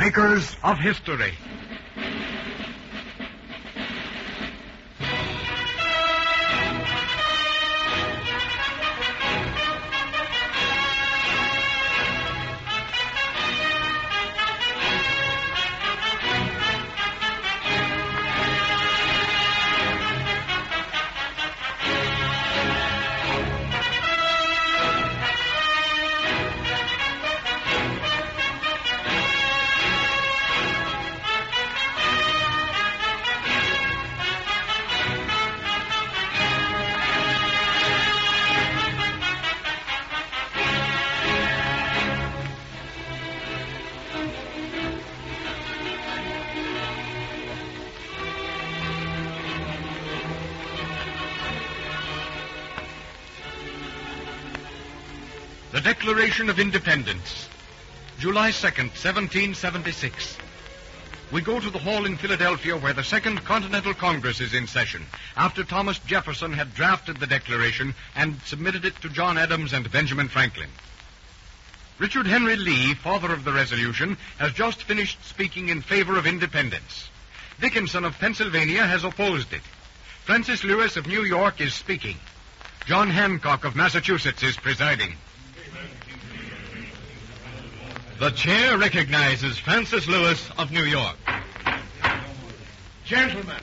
makers of history. The Declaration of Independence, July 2nd, 1776. We go to the hall in Philadelphia where the Second Continental Congress is in session, after Thomas Jefferson had drafted the Declaration and submitted it to John Adams and Benjamin Franklin. Richard Henry Lee, father of the resolution, has just finished speaking in favor of independence. Dickinson of Pennsylvania has opposed it. Francis Lewis of New York is speaking. John Hancock of Massachusetts is presiding. The chair recognizes Francis Lewis of New York. Gentlemen,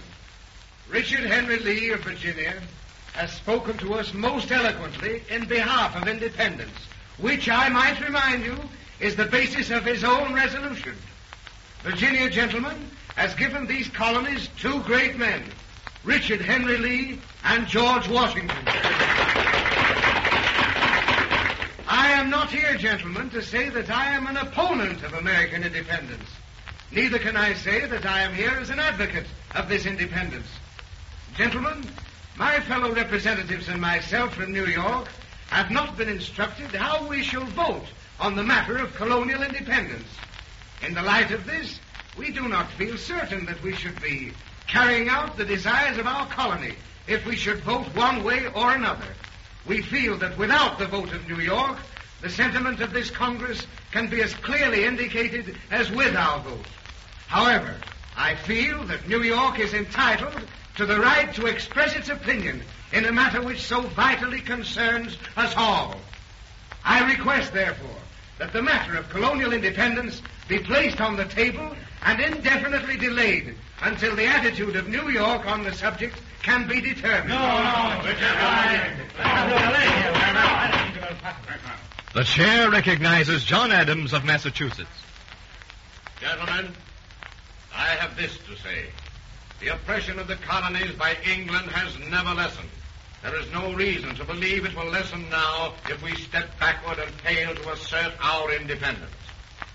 Richard Henry Lee of Virginia has spoken to us most eloquently in behalf of independence, which, I might remind you, is the basis of his own resolution. Virginia, gentlemen, has given these colonies two great men, Richard Henry Lee and George Washington. I am not here, gentlemen, to say that I am an opponent of American independence. Neither can I say that I am here as an advocate of this independence. Gentlemen, my fellow representatives and myself from New York have not been instructed how we shall vote on the matter of colonial independence. In the light of this, we do not feel certain that we should be carrying out the desires of our colony if we should vote one way or another. We feel that without the vote of New York, the sentiment of this Congress can be as clearly indicated as with our vote. However, I feel that New York is entitled to the right to express its opinion in a matter which so vitally concerns us all. I request, therefore, that the matter of colonial independence be placed on the table and indefinitely delayed until the attitude of New York on the subject can be determined. The chair recognizes John Adams of Massachusetts. Gentlemen, I have this to say. The oppression of the colonies by England has never lessened. There is no reason to believe it will lessen now if we step backward and fail to assert our independence.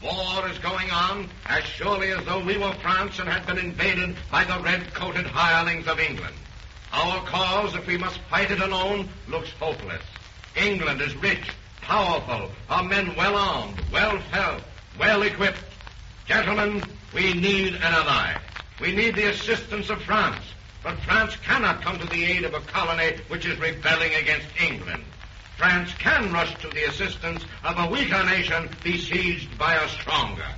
War is going on as surely as though we were France and had been invaded by the red-coated hirelings of England. Our cause, if we must fight it alone, looks hopeless. England is rich, powerful, our men well-armed, well-fed, well-equipped. Gentlemen, we need an ally. We need the assistance of France. But France cannot come to the aid of a colony which is rebelling against England. France can rush to the assistance of a weaker nation besieged by a stronger.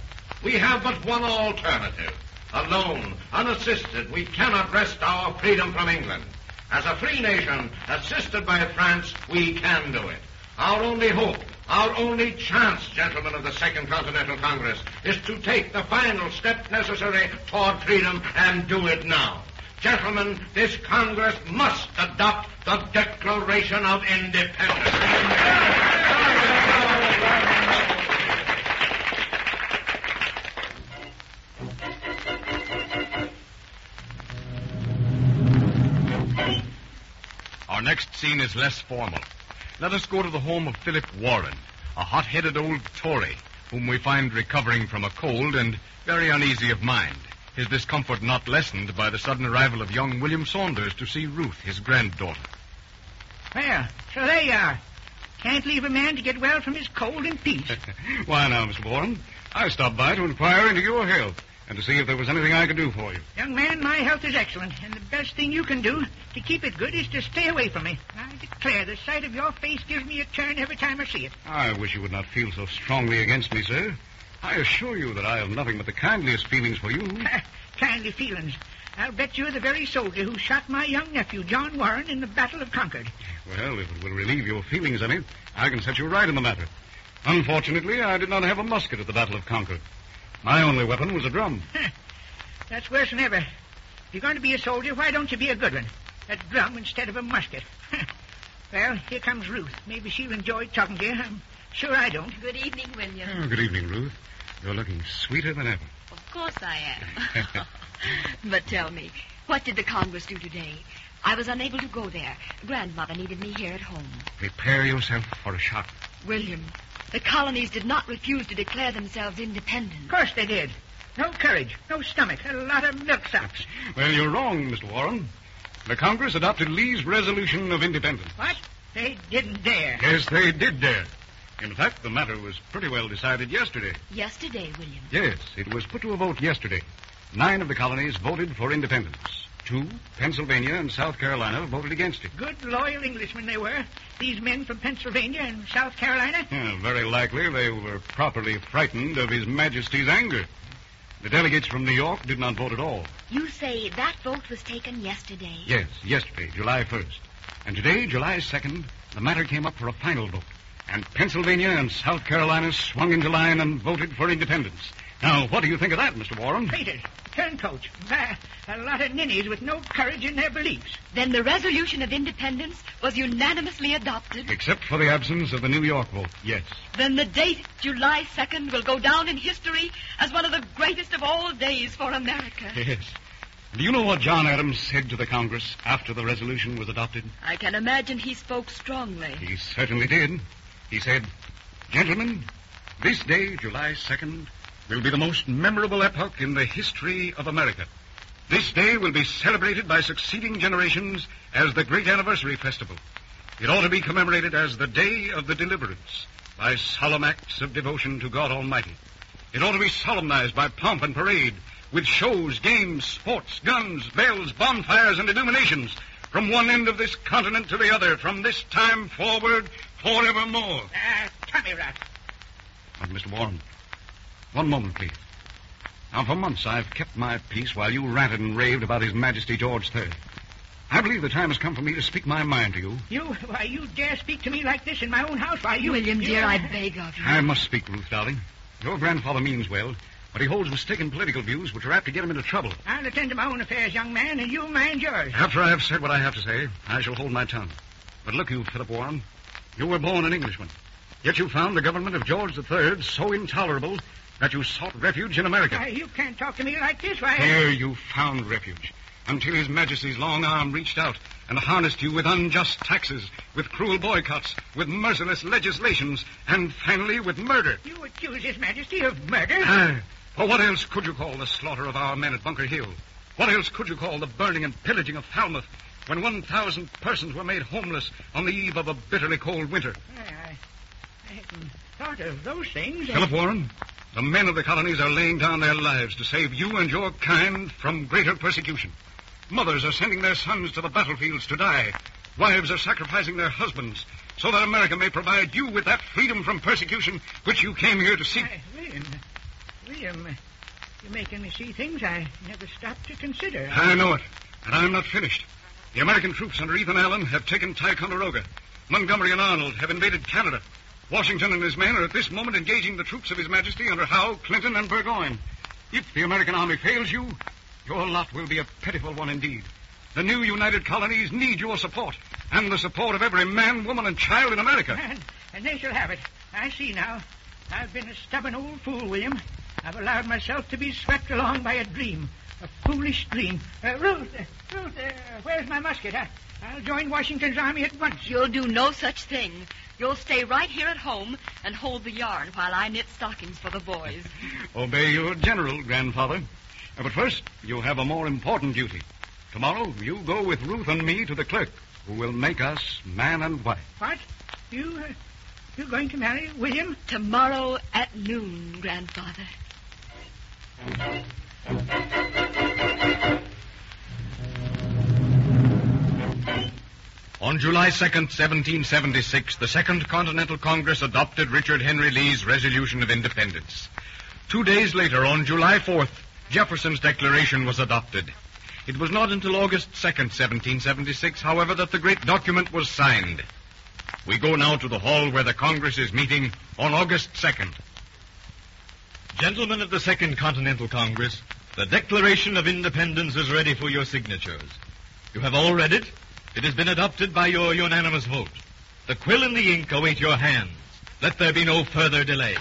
We have but one alternative. Alone, unassisted, we cannot wrest our freedom from England. As a free nation, assisted by France, we can do it. Our only hope, our only chance, gentlemen of the Second Continental Congress, is to take the final step necessary toward freedom and do it now. Gentlemen, this Congress must adopt the Declaration of Independence. Our next scene is less formal. Let us go to the home of Philip Warren, a hot-headed old Tory, whom we find recovering from a cold and very uneasy of mind. His discomfort not lessened by the sudden arrival of young William Saunders to see Ruth, his granddaughter. Well, so there you are. Can't leave a man to get well from his cold in peace. Why now, Mr. Warren? I stopped by to inquire into your health and to see if there was anything I could do for you. Young man, my health is excellent, and the best thing you can do to keep it good is to stay away from me. I declare, the sight of your face gives me a turn every time I see it. I wish you would not feel so strongly against me, sir. I assure you that I have nothing but the kindliest feelings for you. Kindly feelings. I'll bet you're the very soldier who shot my young nephew, John Warren, in the Battle of Concord. Well, if it will relieve your feelings any, I can set you right in the matter. Unfortunately, I did not have a musket at the Battle of Concord. My only weapon was a drum. That's worse than ever. If you're going to be a soldier, why don't you be a good one? A drum instead of a musket. Well, here comes Ruth. Maybe she'll enjoy talking to you. I'm sure I don't. Good evening, William. Oh, good evening, Ruth. You're looking sweeter than ever. Of course I am. But tell me, what did the Congress do today? I was unable to go there. Grandmother needed me here at home. Prepare yourself for a shock. William, the colonies did not refuse to declare themselves independent. Of course they did. No courage, no stomach, a lot of milksops. Well, you're wrong, Mr. Warren. The Congress adopted Lee's resolution of independence. What? They didn't dare. Yes, they did dare. In fact, the matter was pretty well decided yesterday. Yesterday, William. Yes, it was put to a vote yesterday. 9 of the colonies voted for independence. 2, Pennsylvania and South Carolina, voted against it. Good, loyal Englishmen they were. These men from Pennsylvania and South Carolina. Yeah, very likely they were properly frightened of His Majesty's anger. The delegates from New York did not vote at all. You say that vote was taken yesterday? Yes, yesterday, July 1st. And today, July 2nd, the matter came up for a final vote. And Pennsylvania and South Carolina swung into line and voted for independence. Now, what do you think of that, Mr. Warren? Traitors, turncoats, a lot of ninnies with no courage in their beliefs. Then the resolution of independence was unanimously adopted? Except for the absence of the New York vote, yes. Then the date, July 2nd, will go down in history as one of the greatest of all days for America. Yes. Do you know what John Adams said to the Congress after the resolution was adopted? I can imagine he spoke strongly. He certainly did. He said, "Gentlemen, this day, July 2nd, will be the most memorable epoch in the history of America. This day will be celebrated by succeeding generations as the great anniversary festival. It ought to be commemorated as the Day of the Deliverance by solemn acts of devotion to God Almighty. It ought to be solemnized by pomp and parade with shows, games, sports, guns, bells, bonfires, and illuminations from one end of this continent to the other, from this time forward, forevermore." Tommy rot. But, Mr. Warren, one moment, please. Now, for months, I've kept my peace while you ranted and raved about His Majesty George III. I believe the time has come for me to speak my mind to you. You dare speak to me like this in my own house? William, dear, I beg of you. I must speak, Ruth, darling. Your grandfather means well, but he holds mistaken political views which are apt to get him into trouble. I'll attend to my own affairs, young man, and you mind yours. After I have said what I have to say, I shall hold my tongue. But look you, Philip Warren, you were born an Englishman. Yet you found the government of George III so intolerable that you sought refuge in America. You can't talk to me like this. Here you found refuge, until His Majesty's long arm reached out and harnessed you with unjust taxes, with cruel boycotts, with merciless legislations, and finally with murder. You accuse His Majesty of murder? For what else could you call the slaughter of our men at Bunker Hill? What else could you call the burning and pillaging of Falmouth, when 1,000 persons were made homeless on the eve of a bitterly cold winter? I hadn't thought of those things. Philip Warren, the men of the colonies are laying down their lives to save you and your kind from greater persecution. Mothers are sending their sons to the battlefields to die. Wives are sacrificing their husbands so that America may provide you with that freedom from persecution which you came here to seek. William, you're making me see things I never stopped to consider. I know it, and I'm not finished. The American troops under Ethan Allen have taken Ticonderoga. Montgomery and Arnold have invaded Canada. Washington and his men are at this moment engaging the troops of His Majesty under Howe, Clinton, and Burgoyne. If the American army fails you, your lot will be a pitiful one indeed. The new united colonies need your support, and the support of every man, woman, and child in America. And they shall have it. I see now. I've been a stubborn old fool, William. I've allowed myself to be swept along by a dream, a foolish dream. Ruth, where's my musket? I'll join Washington's army at once. You'll do no such thing. You'll stay right here at home and hold the yarn while I knit stockings for the boys. Obey your general, grandfather. But first, you have a more important duty. Tomorrow, you go with Ruth and me to the clerk, who will make us man and wife. What? You're going to marry William? Tomorrow at noon, grandfather. On July 2nd, 1776, the Second Continental Congress adopted Richard Henry Lee's resolution of independence. 2 days later, on July 4th, Jefferson's Declaration was adopted. It was not until August 2nd, 1776, however, that the great document was signed. We go now to the hall where the Congress is meeting on August 2nd. Gentlemen of the Second Continental Congress, the Declaration of Independence is ready for your signatures. You have all read it. It has been adopted by your unanimous vote. The quill and the ink await your hands. Let there be no further delay.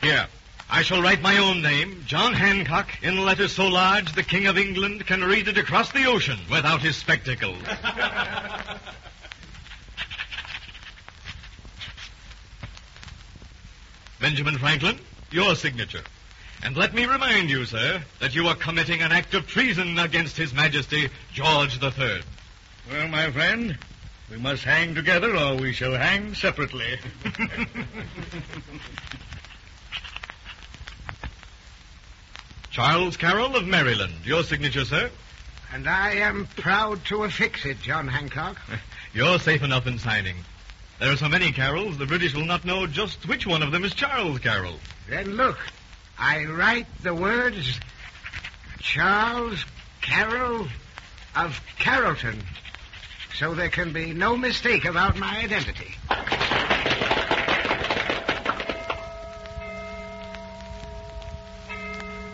Here, I shall write my own name, John Hancock, in letters so large the King of England can read it across the ocean without his spectacles. Benjamin Franklin, your signature. And let me remind you, sir, that you are committing an act of treason against His Majesty George III. Well, my friend, we must hang together or we shall hang separately. Charles Carroll of Maryland, your signature, sir. And I am proud to affix it, John Hancock. You're safe enough in signing. There are so many Carrolls, the British will not know just which one of them is Charles Carroll. Then look, I write the words Charles Carroll of Carrollton, so there can be no mistake about my identity.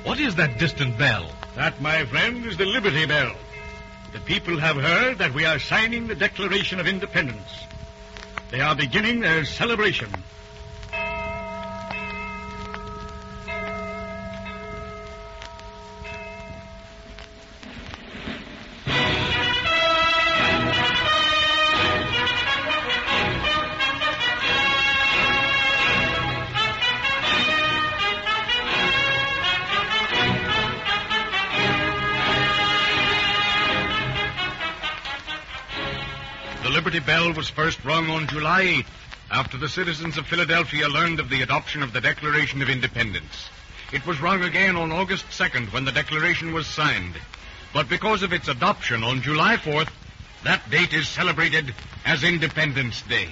What is that distant bell? That, my friend, is the Liberty Bell. The people have heard that we are signing the Declaration of Independence. They are beginning their celebration. The Liberty Bell was first rung on July 8th, after the citizens of Philadelphia learned of the adoption of the Declaration of Independence. It was rung again on August 2nd, when the Declaration was signed. But because of its adoption on July 4th, that date is celebrated as Independence Day.